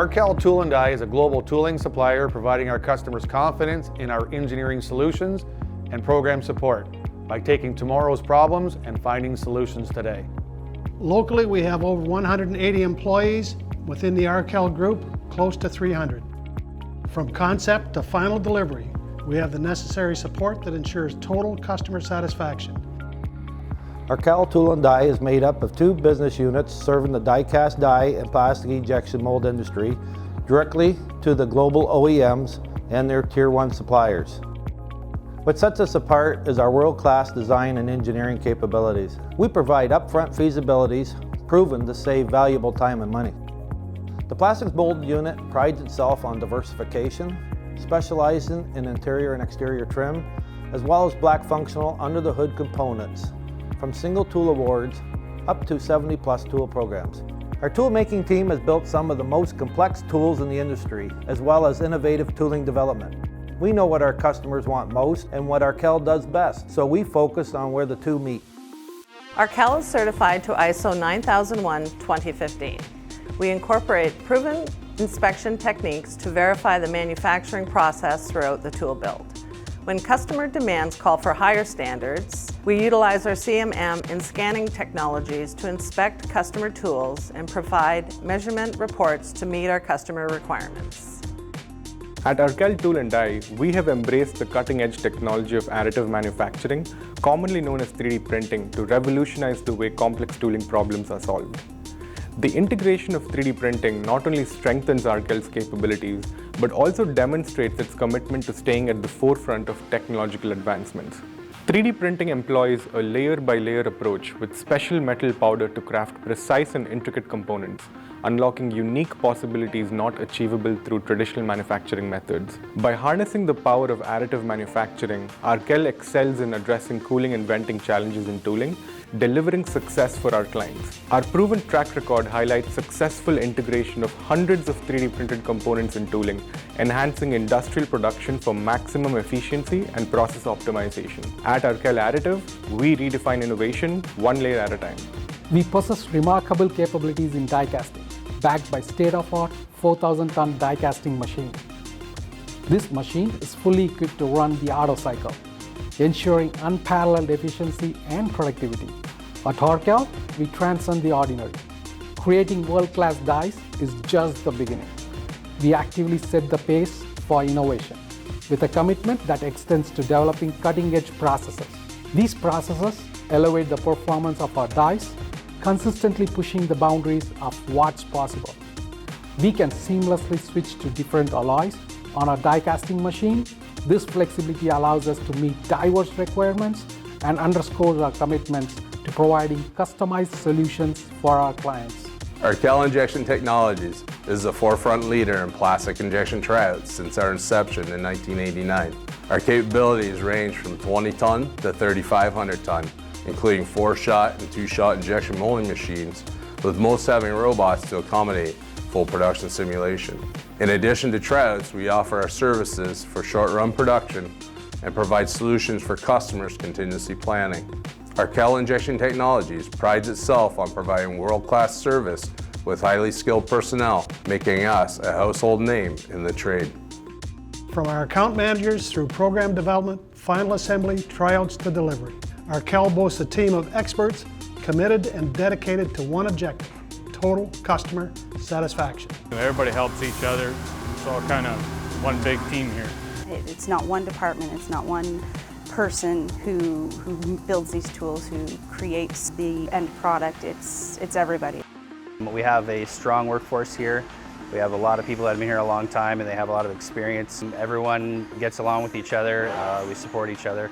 AarKel Tool Die is a global tooling supplier providing our customers confidence in our engineering solutions and program support by taking tomorrow's problems and finding solutions today. Locally, we have over 180 employees. Within the AarKel group, close to 300. From concept to final delivery, we have the necessary support that ensures total customer satisfaction. AarKel Tool Die is made up of two business units serving the die-cast die and plastic injection mold industry directly to the global OEMs and their Tier 1 suppliers. What sets us apart is our world-class design and engineering capabilities. We provide upfront feasibilities proven to save valuable time and money. The plastics mold unit prides itself on diversification, specializing in interior and exterior trim, as well as black functional under-the-hood components, from single tool awards up to 70+ tool programs. Our tool-making team has built some of the most complex tools in the industry, as well as innovative tooling development. We know what our customers want most and what AarKel does best, so we focus on where the two meet. AarKel is certified to ISO 9001:2015. We incorporate proven inspection techniques to verify the manufacturing process throughout the tool build. When customer demands call for higher standards, we utilize our CMM and scanning technologies to inspect customer tools and provide measurement reports to meet our customer requirements. At AarKel Tool Die, we have embraced the cutting-edge technology of additive manufacturing, commonly known as 3D printing, to revolutionize the way complex tooling problems are solved. The integration of 3D printing not only strengthens AarKel's capabilities, but also demonstrates its commitment to staying at the forefront of technological advancements. 3D printing employs a layer-by-layer approach with special metal powder to craft precise and intricate components, unlocking unique possibilities not achievable through traditional manufacturing methods. By harnessing the power of additive manufacturing, AarKel excels in addressing cooling and venting challenges in tooling, delivering success for our clients. Our proven track record highlights successful integration of hundreds of 3D printed components in tooling, enhancing industrial production for maximum efficiency and process optimization. At AarKel Additive, we redefine innovation one layer at a time. We possess remarkable capabilities in die casting, backed by state-of-the-art 4,000-ton die casting machine. This machine is fully equipped to run the auto cycle, ensuring unparalleled efficiency and productivity. At AarKel, we transcend the ordinary. Creating world-class dies is just the beginning. We actively set the pace for innovation, with a commitment that extends to developing cutting-edge processes. These processes elevate the performance of our dies, consistently pushing the boundaries of what's possible. We can seamlessly switch to different alloys on our die casting machine. This flexibility allows us to meet diverse requirements and underscores our commitments to providing customized solutions for our clients. AarKel Injection Technologies is the forefront leader in plastic injection tryouts since our inception in 1989. Our capabilities range from 20-ton to 3,500-ton, including 4-shot and 2-shot injection molding machines, with most having robots to accommodate full production simulation. In addition to tryouts, we offer our services for short-run production and provide solutions for customers' contingency planning. AarKel Injection Technologies prides itself on providing world-class service with highly skilled personnel, making us a household name in the trade. From our account managers through program development, final assembly, tryouts to delivery, AarKel boasts a team of experts committed and dedicated to one objective: total customer satisfaction. Everybody helps each other. It's all kind of one big team here. It's not one department, it's not one person who builds these tools, who creates the end product. It's everybody. We have a strong workforce here. We have a lot of people that have been here a long time and they have a lot of experience. Everyone gets along with each other. We support each other.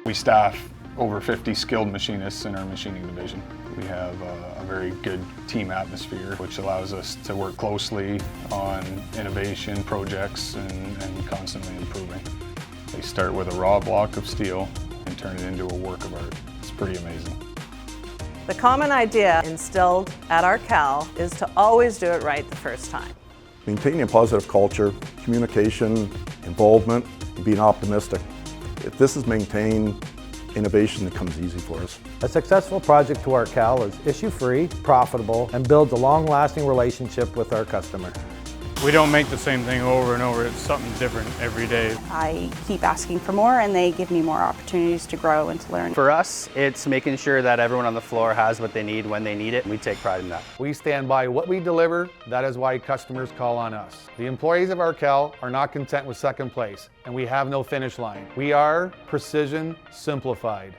We staff over 50 skilled machinists in our machining division. We have a very good team atmosphere, which allows us to work closely on innovation projects and constantly improving. They start with a raw block of steel and turn it into a work of art. It's pretty amazing. The common idea instilled at AarKel is to always do it right the first time. Maintaining a positive culture, communication, involvement, and being optimistic. If this is maintained, innovation comes easy for us. A successful project to AarKel is issue-free, profitable, and builds a long-lasting relationship with our customer. We don't make the same thing over and over. It's something different every day. I keep asking for more and they give me more opportunities to grow and to learn. For us, it's making sure that everyone on the floor has what they need when they need it. We take pride in that. We stand by what we deliver. That is why customers call on us. The employees of AarKel are not content with second place, and we have no finish line. We are Precision Simplified.